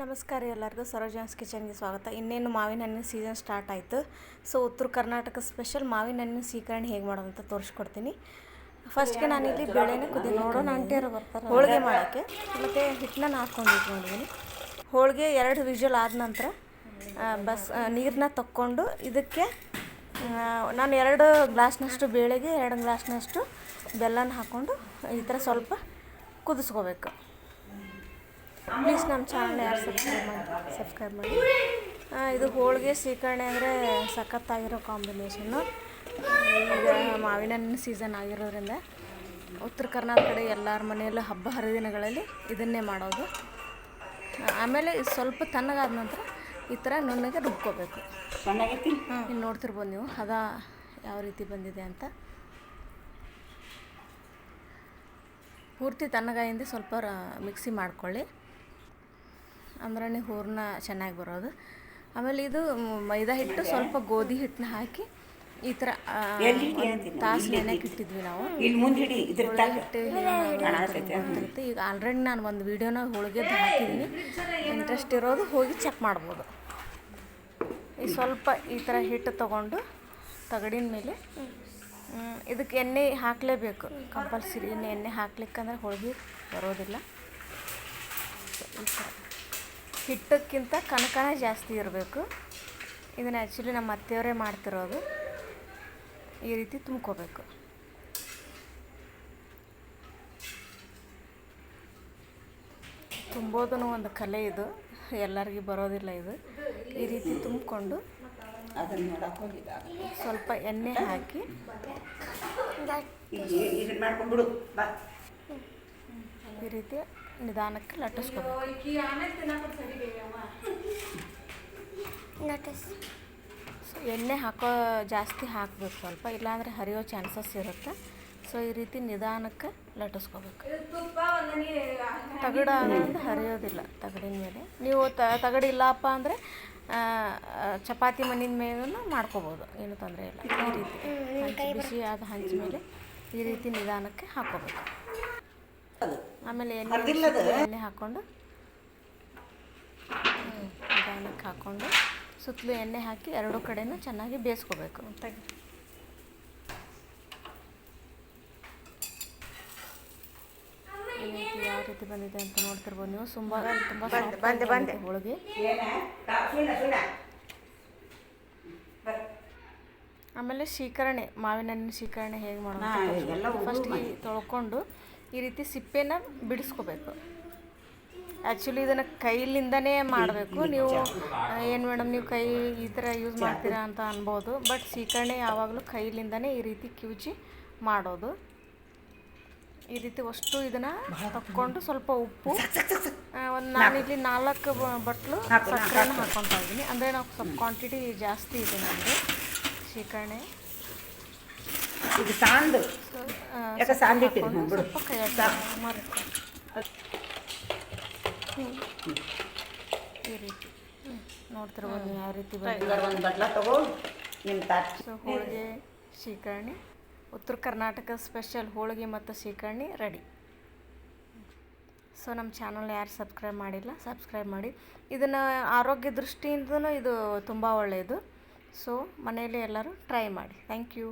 ನಮಸ್ಕಾರ ಎಲ್ಲರಿಗೂ ಸರೋಜಾನ್ಸ್ ಕಿಚನ್ಗೆ ಸ್ವಾಗತ. ಇನ್ನೇನು ಮಾವಿನ ಹಣ್ಣಿನ ಸೀಸನ್ ಸ್ಟಾರ್ಟ್ ಆಯಿತು. ಸೊ ಉತ್ತರ ಕರ್ನಾಟಕ ಸ್ಪೆಷಲ್ ಮಾವಿನ ಹಣ್ಣಿನ ಸೀಕರಣೆ ಹೇಗೆ ಮಾಡೋದು ಅಂತ ತೋರಿಸ್ಕೊಡ್ತೀನಿ. ಫಸ್ಟ್ಗೆ ನಾನಿಲ್ಲಿ ಬೇಳೆನೇ ನೋಡೋಣ ಅಂಟಿಯರು ಬರ್ತಾರೆ ಹೋಳಿಗೆ ಮಾಡೋಕ್ಕೆ. ಮತ್ತು ಹಿಟ್ಟನ್ನ ಹಾಕ್ಕೊಂಡು ಇಟ್ಕೊಂಡಿದ್ದೀನಿ. ಹೋಳಿಗೆ 2 ವಿಷಲ್ ಆದ ನಂತರ ನೀರನ್ನ ತಕ್ಕೊಂಡು ಇದಕ್ಕೆ ನಾನು 2 ಗ್ಲಾಸ್ನಷ್ಟು ಬೇಳೆಗೆ 2 ಗ್ಲಾಸ್ನಷ್ಟು ಬೆಲ್ಲನ ಹಾಕ್ಕೊಂಡು ಈ ಥರ ಸ್ವಲ್ಪ ಕುದಿಸ್ಕೋಬೇಕು. ಪ್ಲೀಸ್ ನಮ್ಮ ಚಾನಲ್ ಯಾರು ಸಬ್ಸ್ಕ್ರೈಬ್ ಮಾಡಿ. ಇದು ಹೋಳಿಗೆ ಸೀಕರಣೆ ಅಂದರೆ ಸಖತ್ತಾಗಿರೋ ಕಾಂಬಿನೇಷನ್ನು. ಈಗ ಮಾವಿನ ಹಣ್ಣಿನ ಸೀಸನ್ ಆಗಿರೋದ್ರಿಂದ ಉತ್ತರ ಕರ್ನಾಟಕ ಕಡೆ ಎಲ್ಲರ ಮನೆಯಲ್ಲೂ ಹಬ್ಬ ಹರಿದಿನಗಳಲ್ಲಿ ಇದನ್ನೇ ಮಾಡೋದು. ಆಮೇಲೆ ಸ್ವಲ್ಪ ತಣ್ಣಗಾದ ನಂತರ ಈ ಥರ ನುಣ್ಣಗೆ ರುಬ್ಕೋಬೇಕು. ಇನ್ನು ನೋಡ್ತಿರ್ಬೋದು ನೀವು ಹದ ಯಾವ ರೀತಿ ಬಂದಿದೆ ಅಂತ. ಪೂರ್ತಿ ತಣ್ಣಗಾಯಿಂದ ಸ್ವಲ್ಪ ಮಿಕ್ಸಿ ಮಾಡ್ಕೊಳ್ಳಿ, ಅಂದ್ರೆ ಹೂರಣ ಚೆನ್ನಾಗಿ ಬರೋದು. ಆಮೇಲೆ ಇದು ಮೈದಾ ಹಿಟ್ಟು ಸ್ವಲ್ಪ ಗೋಧಿ ಹಿಟ್ಟನ್ನ ಹಾಕಿ ಈ ಥರ ತಾಸು ನೆನೆಗೆ ಇಟ್ಟಿದ್ವಿ ನಾವು. ಹಿಟ್ಟು ಈಗ ಆಲ್ರೆಡಿ ನಾನು ಒಂದು ವೀಡಿಯೋನ ಹೋಳಿಗೆದ್ದು ಹಾಕಿದ್ದೀನಿ. ಇಂಟ್ರೆಸ್ಟ್ ಇರೋದು ಹೋಗಿ ಚೆಕ್ ಮಾಡ್ಬೋದು. ಈ ಸ್ವಲ್ಪ ಈ ಥರ ಹಿಟ್ಟು ತೊಗೊಂಡು ತಗಡಿನ ಮೇಲೆ ಇದಕ್ಕೆ ಎಣ್ಣೆ ಹಾಕಲೇಬೇಕು ಕಂಪಲ್ಸರಿ. ಎಣ್ಣೆ ಹಾಕ್ಲಿಕ್ಕಂದ್ರೆ ಹೋಳಿಗೆ ಬರೋದಿಲ್ಲ. ಈ ಥರ ಹಿಟ್ಟಕ್ಕಿಂತ ಕನಕನೇ ಜಾಸ್ತಿ ಇರಬೇಕು. ಇದನ್ನು ಆ್ಯಕ್ಚುಲಿ ನಮ್ಮ ಅತ್ತೆಯವರೇ ಮಾಡ್ತಿರೋದು. ಈ ರೀತಿ ತುಂಬ್ಕೋಬೇಕು. ತುಂಬೋದೂ ಒಂದು ಕಲೆ, ಇದು ಎಲ್ಲರಿಗೂ ಬರೋದಿಲ್ಲ. ಇದು ಈ ರೀತಿ ತುಂಬಿಕೊಂಡು ಸ್ವಲ್ಪ ಎಣ್ಣೆ ಹಾಕಿ ಈ ರೀತಿ ನಿಧಾನಕ್ಕೆ ಲಟ್ಟಿಸ್ಕೋಬೇಕು. ಎಣ್ಣೆ ಜಾಸ್ತಿ ಹಾಕಬೇಕು ಸ್ವಲ್ಪ, ಇಲ್ಲಾಂದರೆ ಹರಿಯೋ ಚಾನ್ಸಸ್ ಇರುತ್ತೆ. ಸೊ ಈ ರೀತಿ ನಿಧಾನಕ್ಕೆ ಲಟ್ಟಿಸ್ಕೋಬೇಕು. ತಗಡ ಅಂದರೆ ಹರಿಯೋದಿಲ್ಲ ತಗಡಿನ ಮೇಲೆ. ನೀವು ತಗಡಿಲ್ಲಪ್ಪ ಅಂದರೆ ಚಪಾತಿ ಮಣ್ಣಿನ ಮೇಲೂ ಮಾಡ್ಕೋಬೋದು, ಏನು ತೊಂದರೆ ಇಲ್ಲ. ಈ ರೀತಿ ಬಿಸಿ ಆದ ಹಂಚ ಮೇಲೆ ಈ ರೀತಿ ನಿಧಾನಕ್ಕೆ ಹಾಕ್ಕೋಬೇಕು. ಆಮೇಲೆ ಎಣ್ಣೆ ಹಾಕ್ಕೊಂಡು ನಿಧಾನಕ್ಕೆ ಹಾಕ್ಕೊಂಡು ಸುತ್ತಲೂ ಎಣ್ಣೆ ಹಾಕಿ 2 ಕಡೆನೂ ಚೆನ್ನಾಗಿ ಬೇಯಿಸ್ಕೋಬೇಕು. ಯಾವ ರೀತಿ ಬಂದಿದೆ ಅಂತ ನೋಡ್ತಿರ್ಬೋದು ನೀವು. ತುಂಬ ಹೋಳಿಗೆ. ಆಮೇಲೆ ಶೀಕರಣೆ, ಮಾವಿನ ಹಣ್ಣಿನ ಶೀಕರಣೆ ಹೇಗೆ ಮಾಡೋದು. ಫಸ್ಟ್ ತೊಳ್ಕೊಂಡು ಈ ರೀತಿ ಸಿಪ್ಪೆನ ಬಿಡಿಸ್ಕೋಬೇಕು. ಆ್ಯಕ್ಚುಲಿ ಇದನ್ನು ಕೈಲಿಂದನೇ ಮಾಡಬೇಕು. ನೀವು ಏನು ಮೇಡಮ್ ನೀವು ಕೈ ಈ ಥರ ಯೂಸ್ ಮಾಡ್ತೀರಾ ಅಂತ ಅನ್ಬೋದು. ಬಟ್ ಶೀಕರಣೆ ಯಾವಾಗಲೂ ಕೈಲಿಂದನೇ ಈ ರೀತಿ ಕಿವುಚಿ ಮಾಡೋದು. ಈ ರೀತಿ ಅಷ್ಟು ಇದನ್ನು ತಕ್ಕೊಂಡು ಸ್ವಲ್ಪ ಉಪ್ಪು, ನಾನಿಲ್ಲಿ 4 ಬಟ್ಲು ಸಕ್ಕರೆನ ಹಾಕ್ಕೊತಾ ಇದ್ದೀನಿ. ಅಂದರೆ ನಾವು ಸ್ವಲ್ಪ ಕ್ವಾಂಟಿಟಿ ಜಾಸ್ತಿ ಇದೆ ನಮಗೆ ಶೀಕರಣೆ. ಸ್ವಲ್ಪ ಕೈ ಈ ರೀತಿ ನೋಡ್ತಿರ್ಬೋದು ಯಾವ ರೀತಿ ಸೊ ಹೋಳಿಗೆ ಶೀಕರಣೆ, ಉತ್ತರ ಕರ್ನಾಟಕ ಸ್ಪೆಷಲ್ ಹೋಳಿಗೆ ಮತ್ತು ಶೀಕರಣೆ ರೆಡಿ. ಸೊ ನಮ್ಮ ಚಾನಲ್ ಯಾರು ಸಬ್ಸ್ಕ್ರೈಬ್ ಮಾಡಿಲ್ಲ ಸಬ್ಸ್ಕ್ರೈಬ್ ಮಾಡಿ. ಇದನ್ನು ಆರೋಗ್ಯ ದೃಷ್ಟಿಯಿಂದನೂ ಇದು ತುಂಬ ಒಳ್ಳೆಯದು. ಸೊ ಮನೆಯಲ್ಲಿ ಎಲ್ಲರೂ ಟ್ರೈ ಮಾಡಿ. Thank you.